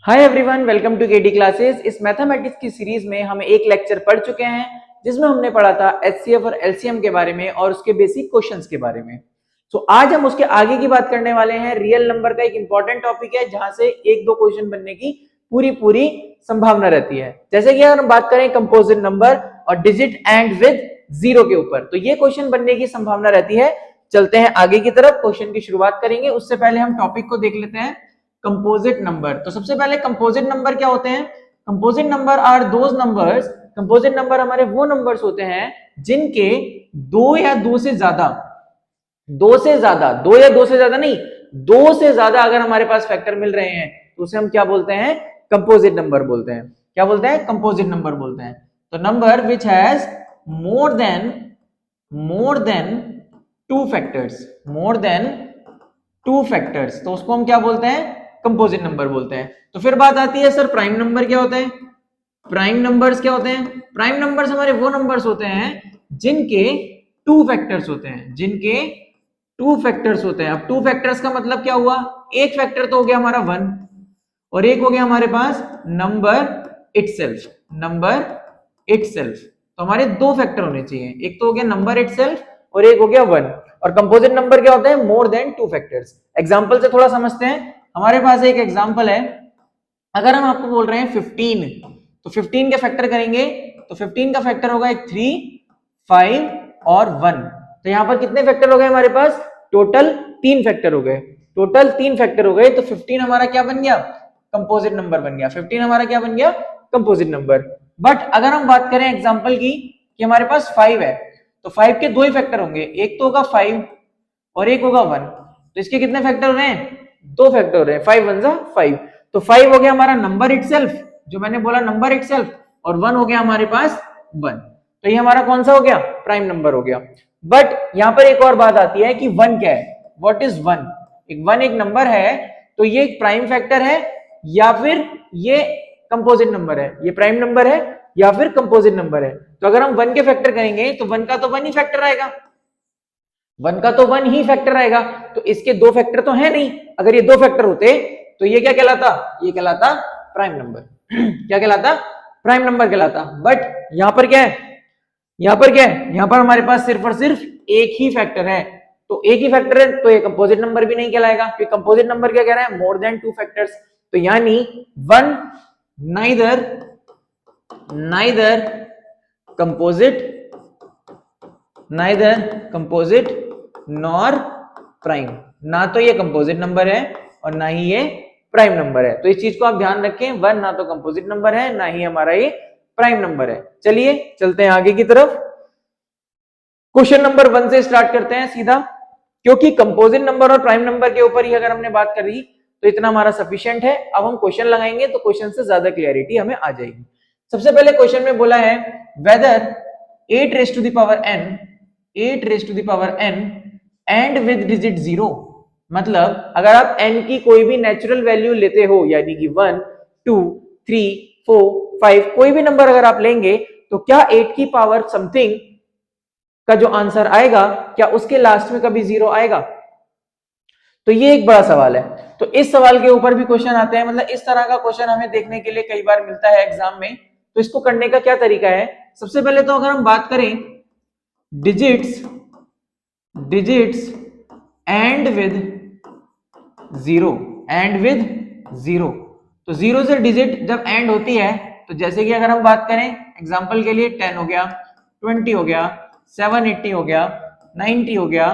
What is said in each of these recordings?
Hi everyone, welcome to KD classes. इस mathematics की series में हम एक लेक्चर पढ़ चुके हैं जिसमें हमने पढ़ा था एचसीएफ और एलसीएम के बारे में और उसके बेसिक क्वेश्चंस के बारे में। तो आज हम उसके आगे की बात करने वाले हैं। रियल नंबर का एक इंपॉर्टेंट टॉपिक है जहां से एक दो क्वेश्चन बनने की पूरी संभावना रहती है। जैसे कि अगर हम बात करें कंपोजिट नंबर और डिजिट एंड विद जीरो के ऊपर, तो ये क्वेश्चन बनने की संभावना रहती है। चलते हैं आगे की तरफ, क्वेश्चन की शुरुआत करेंगे। उससे पहले हम टॉपिक को देख लेते हैं, कंपोजिट नंबर। तो सबसे पहले कंपोजिट नंबर क्या होते हैं? Composite number are those numbers, composite number हमारे वो नंबर्स होते हैं जिनके दो या दो से ज्यादा दो या दो से ज्यादा नहीं, दो से ज्यादा अगर हमारे पास फैक्टर मिल रहे हैं तो उसे हम क्या बोलते हैं? कंपोजिट नंबर बोलते हैं। क्या बोलते हैं? कंपोजिट नंबर बोलते हैं। तो number which has more than two factors, तो उसको हम क्या बोलते हैं? कंपोजिट नंबर बोलते हैं। तो फिर बात आती है, सर प्राइम नंबर क्या होते हैं? प्राइम नंबर्स क्या होते हैं? प्राइम नंबर्स हमारे वो नंबर्स होते हैं जिनके टू फैक्टर्स होते हैं, अब टू फैक्टर्स का मतलब क्या हुआ? एक फैक्टर तो हो गया हमारा वन और एक हो गया हमारे पास नंबर इटसेल्फ। तो हमारे दो फैक्टर होने चाहिए, एक तो हो गया नंबर इटसेल्फ और एक हो गया वन। और कंपोजिट नंबर क्या होता है? More than two factors. Example से थोड़ा समझते हैं। हमारे पास एक एग्जांपल है, अगर हम आपको बोल रहे हैं 15, तो 15 के फैक्टर करेंगे तो 15 का फैक्टर होगा एक 3, 5 और 1। तो यहां पर कितने फैक्टर हो गए हमारे पास? टोटल तीन फैक्टर हो गए। तो 15 हमारा क्या बन गया? कंपोजिट नंबर बन गया। 15 हमारा क्या बन गया? Composite number. बट अगर हम बात करें एग्जांपल की कि हमारे पास 5 है, तो 5 के दो ही फैक्टर होंगे, एक तो होगा 5 और एक होगा 1। तो इसके कितने फैक्टर हो रहे हैं? दो फैक्टर हो रहे हैं, 5 1 5। तो 5 हो गया हमारा नंबर इटसेल्फ, जो मैंने बोला नंबर इटसेल्फ, और 1 हो गया हमारे पास 1। तो ये हमारा कौन सा हो गया? प्राइम नंबर हो गया। बट यहां पर एक और बात आती है कि 1 क्या है? What is 1? एक नंबर है, तो ये एक प्राइम फैक्टर है या फिर ये कंपोजिट नंबर है? ये प्राइम नंबर है या फिर कंपोजिट नंबर है? तो अगर हम 1 के फैक्टर करेंगे तो 1 का तो 1 ही फैक्टर आएगा, तो इसके दो फैक्टर तो है नहीं। अगर ये दो फैक्टर होते तो ये क्या कहलाता? ये कहलाता प्राइम नंबर। क्या कहलाता? प्राइम नंबर कहलाता। बट यहां पर क्या है? यहां पर हमारे पास सिर्फ और सिर्फ एक ही फैक्टर है। तो एक ही फैक्टर है तो ये कंपोजिट नंबर भी नहीं कहलाएगा, क्योंकि कंपोजिट नंबर क्या कह रहा है? More than two factors. तो यानी one neither composite nor prime. ना तो ये कंपोजिट नंबर है और ना ही ये प्राइम नंबर है। तो इस चीज को आप ध्यान रखें, वन ना तो कंपोजिट नंबर है ना ही हमारा ये प्राइम नंबर है। चलिए चलते हैं आगे की तरफ। क्वेश्चन नंबर 1 से स्टार्ट करते हैं सीधा, क्योंकि कंपोजिट नंबर और प्राइम नंबर के ऊपर ही अगर हमने बात करी तो इतना हमारा सफिशिएंट है। अब हम क्वेश्चन लगाएंगे तो क्वेश्चन से ज्यादा क्लियरिटी हमें आ जाएगी। सबसे पहले क्वेश्चन में बोला है whether 8 raise to the power n end with digit 0। मतलब अगर आप n की कोई भी नेचुरल वैल्यू लेते हो, यानी कि 1 2 3 4 5 कोई भी नंबर अगर आप लेंगे, तो क्या 8 की पावर समथिंग का जो आंसर आएगा, क्या उसके लास्ट में कभी 0 आएगा? तो ये एक बड़ा सवाल है। तो इस सवाल के ऊपर भी क्वेश्चन आते हैं, मतलब इस तरह का क्वेश्चन हमें देखने के लिए कई बार मिलता है एग्जाम में। तो इसको करने का क्या तरीका है? सबसे पहले तो अगर हम बात करें डिजिट्स एंड विद जीरो, तो जीरो से डिजिट जब एंड होती है, तो जैसे कि अगर हम बात करें एग्जांपल के लिए 10 हो गया, 20 हो गया, 780 हो गया, 90 हो गया,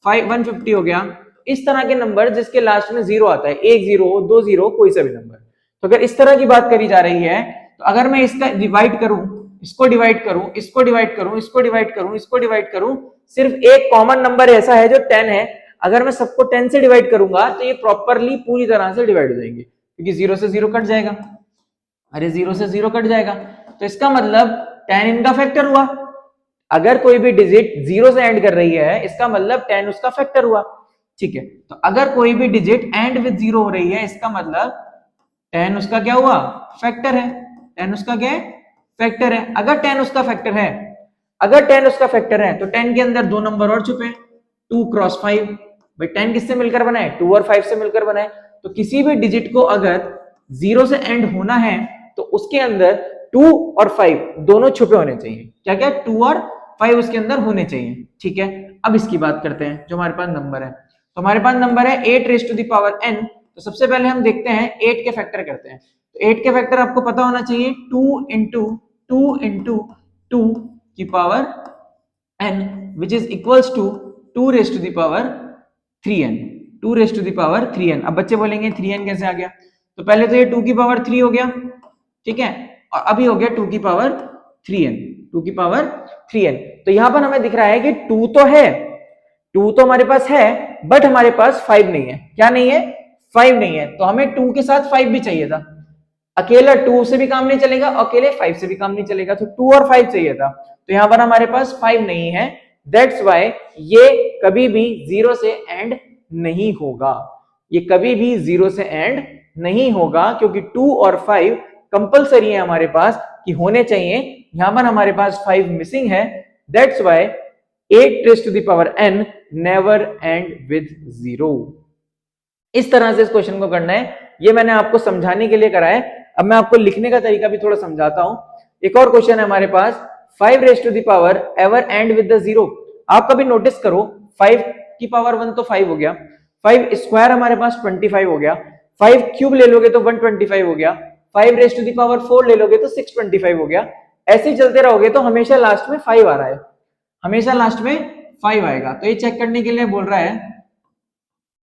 150 हो गया, इस तरह के नंबर जिसके लास्ट में जीरो आता है, एक जीरो, दो जीरो, कोई सा भी नंबर। तो अगर इस तरह की बात करी जा रही है, तो अगर मैं इसका डिवाइड करूं, इसको डिवाइड करूं, सिर्फ एक कॉमन नंबर ऐसा है जो 10 है। अगर मैं सबको 10 से डिवाइड करूंगा तो ये प्रॉपरली पूरी तरह से डिवाइड हो जाएंगे, क्योंकि जीरो से जीरो कट जाएगा। तो इसका मतलब 10 इनका फैक्टर हुआ। अगर कोई भी डिजिट जीरो से एंड कर रही है, इसका मतलब 10 उसका फैक्टर हुआ। ठीक है, तो अगर कोई भी डिजिट एंड विद जीरो हो रही है, इसका मतलब 10 उसका क्या हुआ? फैक्टर है। 10 उसका क्या है? फैक्टर है। अगर 10 उसका फैक्टर है, तो 10 के अंदर दो नंबर और छुपे, 2 क्रॉस 5। भाई 10 किससे मिलकर बना है? 2 और 5 से मिलकर बना है। तो किसी भी डिजिट को अगर 0 से एंड होना है तो उसके अंदर 2 और 5 दोनों छुपे होने चाहिए। क्या क्या? 2 और 5 उसके अंदर होने चाहिए। ठीक है, अब इसकी बात करते हैं जो हमारे पास नंबर है। तो हमारे पास नंबर है 8 raise to the power n। तो सबसे पहले हम देखते हैं 8 के फैक्टर करते हैं। तो 8 के फैक्टर आपको पता होना चाहिए 2 इंटू 2 की power n which is equals to 2 raise to the power 3n। 2 raise to the power 3n। अब बच्चे बोलेंगे 3n कैसे आ गया? तो पहले तो ये 2 की पावर 3 हो गया, ठीक है, और अभी हो गया 2 की पावर 3n। 2 की पावर 3n। तो यहां पर हमें दिख रहा है कि 2 तो है, 2 तो हमारे पास है, बट हमारे पास 5 नहीं है। क्या नहीं है? 5 नहीं है। तो हमें 2 के साथ 5 भी चाहिए था। अकेला 2 से भी काम नहीं चलेगा, अकेले 5 से भी काम नहीं चलेगा, तो 2 और 5 चाहिए था। तो यहां पर हमारे पास 5 नहीं है। दैट्स वाई ये कभी भी 0 से एंड नहीं होगा। ये कभी भी 0 से एंड नहीं होगा, क्योंकि 2 और 5 कंपलसरी है हमारे पास कि होने चाहिए। यहां पर हमारे पास 5 मिसिंग है। That's why 8 raise to the power n never end with 0। इस तरह से इस क्वेश्चन को करना है। ये मैंने आपको समझाने के लिए करा है। अब मैं आपको लिखने का तरीका भी थोड़ा समझाता हूं। एक और क्वेश्चन है हमारे पास, 5 raise to the power ever end with the 0। आप कभी नोटिस करो 5 की पावर 1 तो 5 हो गया, 5 स्क्वायर हमारे पास 25 हो गया, 5 क्यूब ले लोगे तो 125 हो गया, 5 रेज़ टू द पावर 4 ले लोगे तो 625 हो गया। ऐसे ही चलते रहोगे तो हमेशा लास्ट में 5 आ रहा है, हमेशा लास्ट में 5 आएगा। तो ये चेक करने के लिए बोल रहा है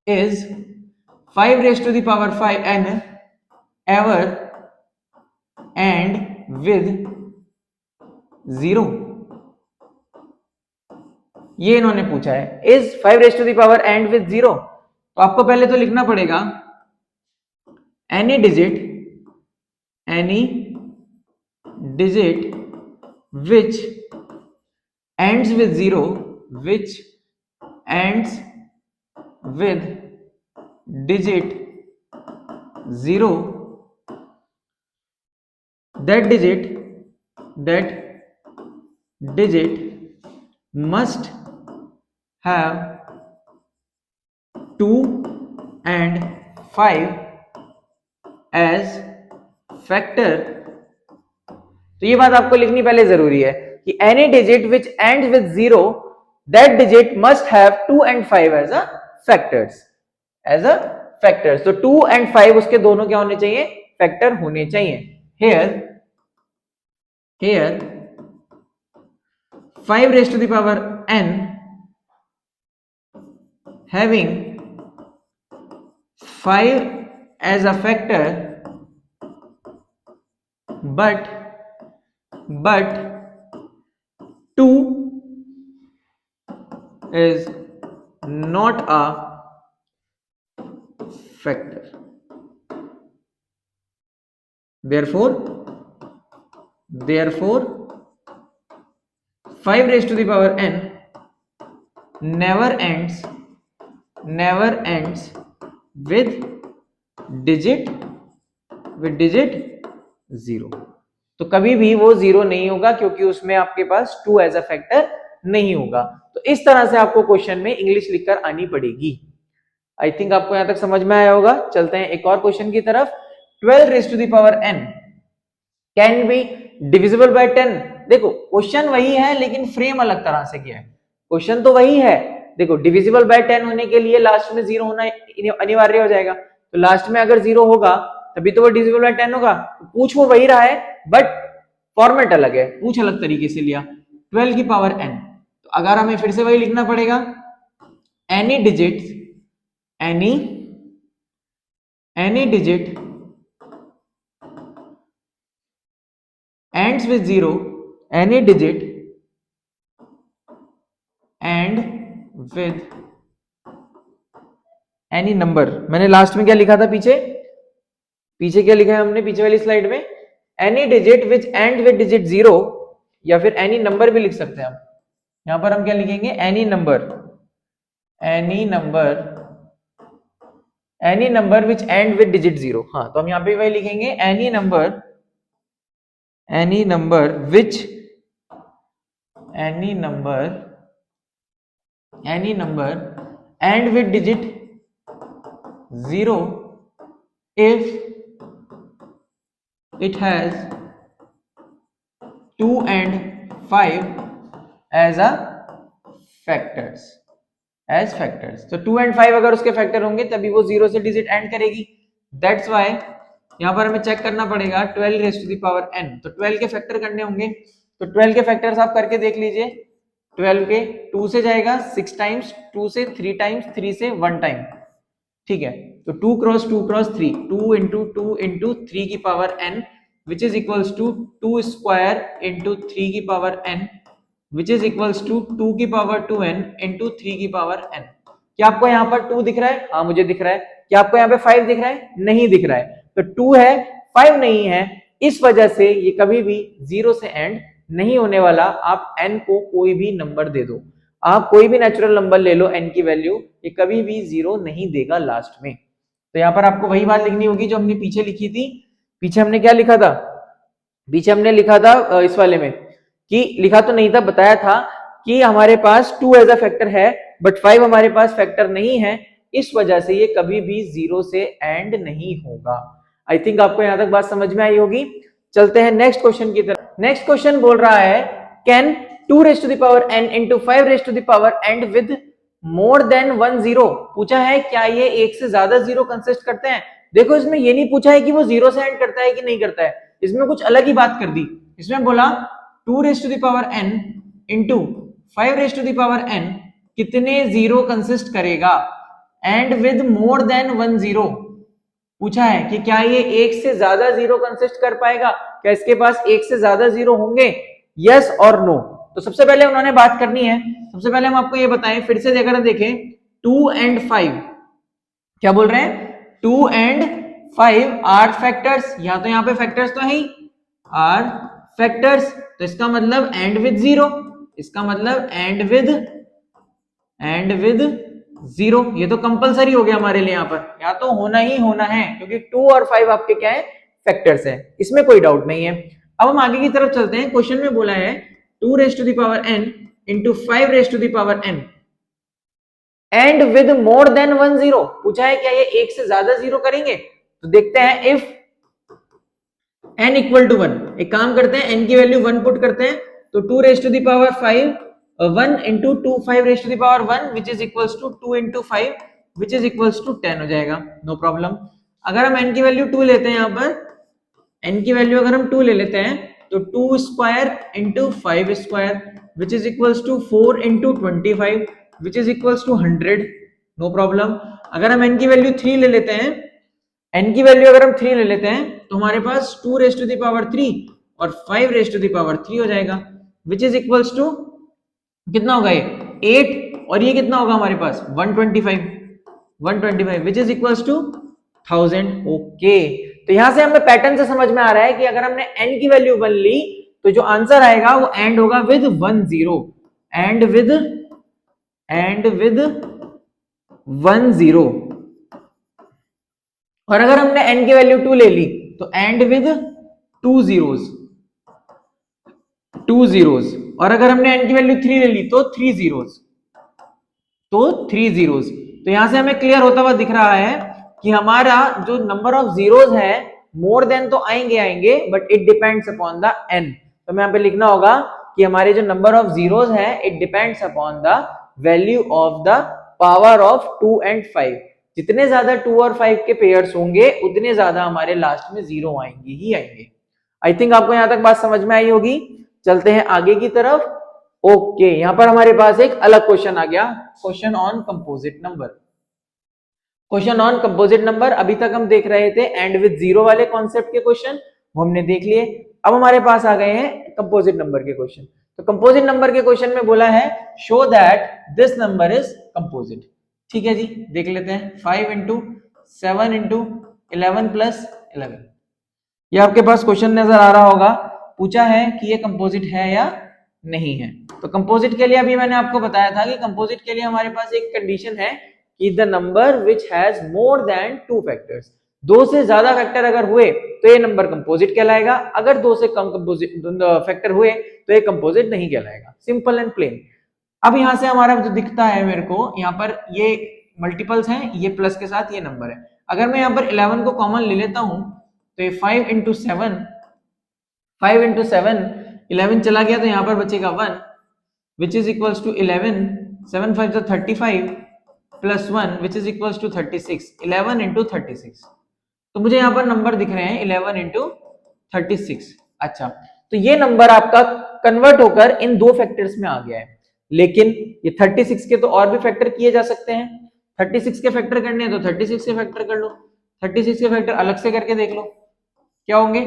is 5 raised to the power 5n ever and with 0। ये इन्होंने पूछा है is 5 raised to the power and with 0। तो आपको पहले तो लिखना पड़ेगा any digit which ends with 0, which ends with digit 0, that digit must have 2 and 5 as factor। तो ये बात आपको लिखनी पहले जरूरी है कि any digit which ends with 0, that digit must have 2 and 5 as a factors, तो 2 and 5 उसके दोनों क्या होने चाहिए? फैक्टर होने चाहिए। here 5 raised to the power n having 5 as a factor but 2 is not a factor, therefore 5 raised to the power n never ends with digit 0। तो कभी भी वो 0 नहीं होगा, क्योंकि उसमें आपके पास 2 एज अ फैक्टर नहीं होगा। तो इस तरह से आपको क्वेश्चन में इंग्लिश लिखकर आनी पड़ेगी। आई थिंक आपको यहां तक समझ में आया होगा। चलते हैं एक और क्वेश्चन की तरफ। 12 raise to the power n can be divisible by 10। देखो क्वेश्चन वही है, लेकिन फ्रेम अलग तरह से किया है। क्वेश्चन तो वही है, देखो डिविजिबल बाय 10 होने के लिए लास्ट में 0 होना अनिवार्य हो जाएगा। तो लास्ट में अगर 0 होगा तभी तो वो डिविजिबल बाय 10 होगा। पूछ वो वही रहा है, बट फॉर्मेट अलग है, पूछ अलग तरीके से लिया। 12 की पावर n, तो अगर हमें फिर से वही लिखना पड़ेगा any digit ends with 0, any digit and with any number। मैंने लास्ट में क्या लिखा था? पीछे क्या लिखा है हमने पीछे वाली स्लाइड में? any digit which end with digit 0, या फिर any number भी लिख सकते हैं हम। यहां पर हम क्या लिखेंगे? any number which end with digit 0। हाँ, तो हम यहां पे वही लिखेंगे any number which end with digit 0 if it has 2 and 5 as a factors, as factors. तो 2 and 5 अगर उसके फैक्टर होंगे तभी वो 0 से डिजिट एंड करेगी। दैट्स वाई यहाँ पर हमें चेक करना पड़ेगा 12 raise to the power n। तो 12 के फैक्टर करने होंगे, तो 12 के फैक्टर्स आप करके देख लीजिए। 12 के 2 से जाएगा 6 टाइम्स, 2 से 3 टाइम्स, 3 से 1 टाइम, ठीक है। तो 2 क्रॉस 2 क्रॉस 3, 2 इंटू 2 इंटू 3 की power n which is equals to 2 square into 3 की power n which is equals to 2 की पावर 2n इंटू 3 की पावर n। क्या आपको यहाँ पर 2 दिख रहा है? हाँ मुझे दिख रहा है। क्या आपको यहाँ पे 5 दिख रहा है? नहीं दिख रहा है। तो 2 है 5 नहीं है, इस वजह से ये कभी भी 0 से एंड नहीं होने वाला। आप n को कोई भी नंबर दे दो, आप कोई भी नेचुरल नंबर ले लो n की वैल्यू, ये कभी भी 0 नहीं देगा लास्ट में। तो यहाँ पर आपको वही बात लिखनी होगी जो हमने पीछे लिखी थी। पीछे हमने क्या लिखा था? पीछे हमने लिखा था इस वाले में कि लिखा तो नहीं था, बताया था कि हमारे पास 2 एज अ फैक्टर है बट 5 हमारे पास फैक्टर नहीं है, इस वजह से ये कभी भी 0 से एंड नहीं होगा। आई थिंक आपको यहां तक बात समझ में आई होगी। चलते हैं नेक्स्ट क्वेश्चन की तरफ। नेक्स्ट क्वेश्चन बोल रहा है can 2 raise to the power n into 5 raise to the power end with more than 1 0। पूछा है क्या ये एक से ज्यादा जीरो कंसिस्ट करते हैं। देखो इसमें ये नहीं पूछा है कि वो 0 से एंड करता है कि नहीं करता है, इसमें कुछ अलग ही बात कर दी। इसमें बोला 2 raise to the power n into 5 raise to the power n कितने जीरो कंसिस्ट करेगा एंड विद मोर देन 1 0। पूछा है कि क्या ये एक से ज्यादा जीरो कंसिस्ट कर पाएगा, क्या इसके पास एक से ज्यादा जीरो होंगे, यस और नो। तो सबसे पहले उन्होंने बात करनी है, सबसे पहले हम आपको ये बताएं, फिर से अगर देखें 2 and 5 क्या बोल रहे हैं, 2 and 5 आर फैक्टर्स, या तो यहाँ पे फैक्टर्स तो है ही आर फैक्टर्स, तो इसका मतलब एंड विद जीरो, इसका मतलब एंड विद जीरो। ये तो कंपलसरी हो गया हमारे लिए, यहाँ पर या तो होना ही होना है क्योंकि 2 और 5 आपके क्या है, फैक्टर्स है, इसमें कोई डाउट नहीं है। अब हम आगे की तरफ चलते हैं। क्वेश्चन में बोला है 2 raise to the power n into 5 raise to the power n end with more than 1 0। पूछा है क्या ये एक से ज्यादा जीरो करेंगे। तो देखते हैं इफ n इक्वल टू 1, एक काम करते हैं n की वैल्यू 1 पुट करते हैं, तो 2 raise to the power 5 1 into 2 5 raise to the power 1 which is equals to 2 into 5 which is equals to 10 हो जाएगा, नो प्रॉब्लम। अगर हम n की वैल्यू 2 लेते हैं, यहाँ पर n की वैल्यू अगर हम 2 ले लेते हैं तो 2 square into 5 square which is equals to 4 into 25 which is equals to 100, no problem. अगर हम n की वैल्यू 3 ले लेते हैं, n की वैल्यू अगर हम 3 ले लेते हैं तो हमारे पास 2 रेज़ टू द पावर 3 और 5 रेज़ टू द पावर 3 हो जाएगा विच इज इक्वल्स टू कितना होगा, ये 8 और ये कितना होगा हमारे पास 125 which is equals to 1000। Okay, तो यहां से हमें पैटर्न से समझ में आ रहा है कि अगर हमने n की वैल्यू 1 ली तो जो आंसर आएगा वो एंड होगा विद 1 0, एंड विद 1 0। और अगर हमने n की वैल्यू 2 ले ली तो एंड विद 2 zeros, और अगर हमने n की वैल्यू 3 ले ली तो 3 zeros, तो यहां से हमें क्लियर होता हुआ दिख रहा है कि हमारा जो नंबर ऑफ जीरोस है मोर देन तो आएंगे but it depends upon the n। तो हमें यहाँ पे लिखना होगा कि हमारे जो नंबर ऑफ जीरोस है it depends upon the value of the power of 2 and 5। जितने ज्यादा 2 और 5 के पेयर्स होंगे उतने ज्यादा हमारे लास्ट में जीरो आएंगे ही आएंगे। आई थिंक आपको यहां तक बात समझ में आई होगी। चलते हैं आगे की तरफ। ओके, यहां पर हमारे पास एक अलग क्वेश्चन आ गया, question on composite number. Question on composite number, अभी तक हम देख रहे थे एंड विद जीरो वाले कॉन्सेप्ट के क्वेश्चन, वो हमने देख लिए। अब हमारे पास आ गए हैं कंपोजिट नंबर के क्वेश्चन। तो कंपोजिट नंबर के क्वेश्चन में बोला है show that this number is composite. ठीक है जी, देख लेते हैं। 5 इंटू 7 इंटू 11 प्लस 11, ये आपके पास क्वेश्चन नजर आ रहा होगा। पूछा है कि ये कंपोजिट है या नहीं है। तो कंपोजिट के लिए अभी मैंने आपको बताया था कि कंपोजिट के लिए हमारे पास एक कंडीशन है कि the number which has more than 2 factors, 2 से ज्यादा फैक्टर अगर हुए तो ये नंबर कंपोजिट कहलाएगा, अगर 2 से कम कंपोजिट फैक्टर हुए तो ये कंपोजिट नहीं कहलाएगा। Simple and plain. अब यहां से हमारा जो दिखता है मेरे को, यहाँ पर ये मल्टीपल्स हैं, ये प्लस के साथ ये नंबर है। अगर मैं यहाँ पर 11 को कॉमन ले लेता हूं तो ये 5 इंटू 7 5 इंटू 7 11 चला गया तो यहाँ पर बचेगा 1 विच इज इक्वल्स टू 11 7 5 जो 35 plus 1 which is equals to 36 11 into 36। तो मुझे यहाँ पर नंबर दिख रहे हैं 11 इंटू 36। अच्छा, तो ये नंबर आपका कन्वर्ट होकर इन दो फैक्टर्स में आ गया है, लेकिन ये 36 के तो और भी फैक्टर किए जा सकते हैं। 36 के फैक्टर करने हैं तो 36 के फैक्टर कर लो, 36 के फैक्टर अलग से करके देख लो क्या होंगे।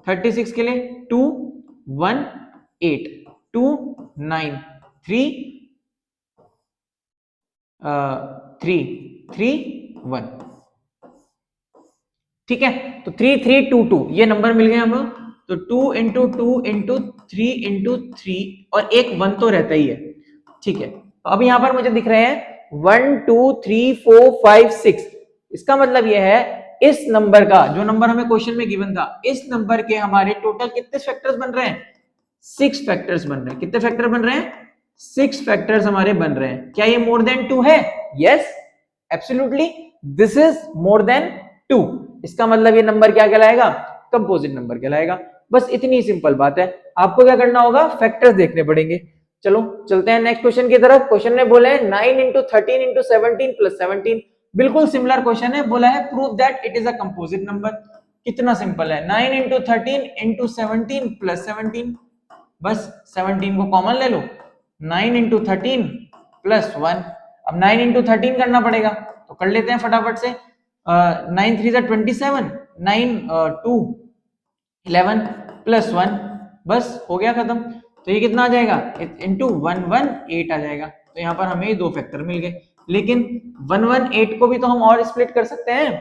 36 के लिए 2 1 8 2 9 3 3 3 1, ठीक है। तो 3 3 2 2 ये नंबर मिल गए हमें। तो 2 इंटू 2 इंटू 3 इंटू 3 और एक 1 तो रहता ही है, ठीक है। तो अब यहां पर मुझे दिख रहे हैं 1 2 3 4 5 6। इसका मतलब यह है इस नंबर का, जो नंबर हमें क्वेश्चन में गिवन था, इस नंबर के हमारे टोटल कितने फैक्टर्स बन रहे हैं? 6 फैक्टर्स बन रहे हैं। कितने फैक्टर बन रहे हैं? 6 फैक्टर्स हमारे बन रहे हैं। क्या ये मोर देन 2 है? Yes, absolutely, this is more than 2। इसका मतलब ये नंबर क्या कहलाएगा? कंपोजिट नंबर कहलाएगा। बस इतनी सिंपल बात है। आपको क्या करना होगा? फैक्टर्स देखने पड़ेंगे। चलो चलते हैं नेक्स्ट क्वेश्चन की तरफ। क्वेश्चन में बोला है 9 इंटू 13 इंटू 17 प्लस 17। बिल्कुल सिमिलर क्वेश्चन है। बोला है prove that it is a composite number. कितना सिंपल है, 9 इंटू 13 इंटू 17 प्लस 17। बस 17 को कॉमन ले लो, 9 इंटू 13 प्लस 1। अब 9 इंटू 13 करना पड़ेगा, तो कर लेते हैं फटाफट से। 9 3 जा 27, 9 2 11 प्लस 1, बस हो गया खत्म। तो ये कितना आ जाएगा? इंटू 118 आ जाएगा। तो यहाँ पर हमें दो फैक्टर मिल गए, लेकिन 118 को भी तो हम और स्प्लिट कर सकते हैं।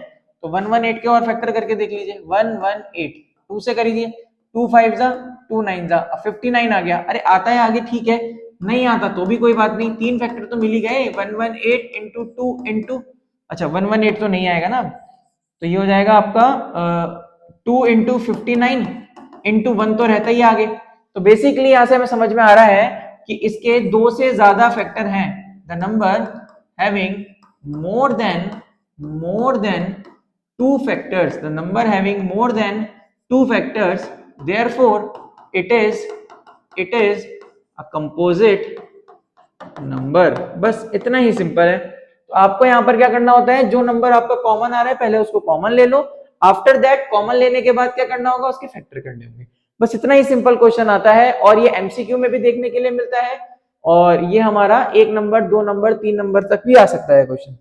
तो 118 के और फैक्टर करके देख लीजिए। 118 2 से कर लीजिए, 2 5 जा 2 9 जा 59 आ गया। अरे आता है आगे, ठीक है, नहीं आता तो भी कोई बात नहीं, तीन फैक्टर तो मिल ही गए। 118 इंटू 2 इंटू, अच्छा 118 तो नहीं आएगा ना, तो ये हो जाएगा आपका 2 इंटू 59 इंटू 1 तो रहता ही आगे। तो बेसिकली यहां से हमें समझ में आ रहा है कि इसके दो से ज्यादा फैक्टर हैं। The number having more than 2 factors, the number having more than 2 factors, therefore it is a composite number. बस इतना ही सिंपल है। तो आपको यहां पर क्या करना होता है, जो नंबर आपका कॉमन आ रहा है पहले उसको कॉमन ले लो। आफ्टर दैट कॉमन लेने के बाद क्या करना होगा? उसके फैक्टर करने होंगे। बस इतना ही सिंपल क्वेश्चन आता है, और ये एमसीक्यू में भी देखने के लिए मिलता है, और ये हमारा 1 नंबर 2 नंबर 3 नंबर तक भी आ सकता है क्वेश्चन।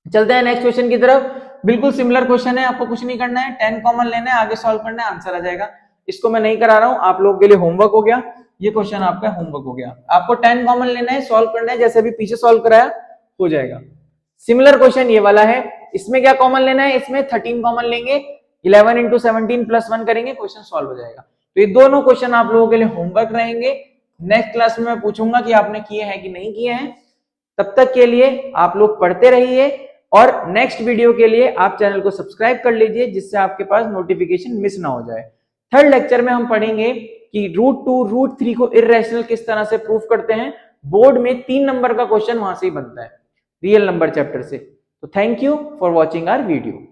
चलते हैं नेक्स्ट क्वेश्चन की तरफ। बिल्कुल सिमिलर क्वेश्चन है, आपको कुछ नहीं करना है, 10 कॉमन लेना है, आगे सॉल्व करना है, आंसर आ जाएगा। इसको मैं नहीं करा रहा हूं, आप लोगों के लिए होमवर्क हो गया। ये क्वेश्चन आपका होमवर्क हो गया। आपको 10 कॉमन लेना है, सॉल्व करना है, जैसे अभी पीछे सॉल्व कराया हो जाएगा। सिमिलर क्वेश्चन ये वाला है। इसमें क्या कॉमन लेना है? इसमें 13 कॉमन लेंगे, 11 इंटू 17 प्लस 1 करेंगे, क्वेश्चन सॉल्व हो जाएगा। तो ये दोनों क्वेश्चन आप लोगों के लिए होमवर्क रहेंगे। नेक्स्ट क्लास में मैं पूछूंगा कि आपने किए हैं कि नहीं किए हैं। तब तक के लिए आप लोग पढ़ते रहिए, और नेक्स्ट वीडियो के लिए आप चैनल को सब्सक्राइब कर लीजिए, जिससे आपके पास नोटिफिकेशन मिस ना हो जाए। थर्ड लेक्चर में हम पढ़ेंगे कि √2 √3 को इर्रेशनल किस तरह से प्रूफ करते हैं। बोर्ड में 3 नंबर का क्वेश्चन वहां से ही बनता है, रियल नंबर चैप्टर से। तो thank you for watching our video.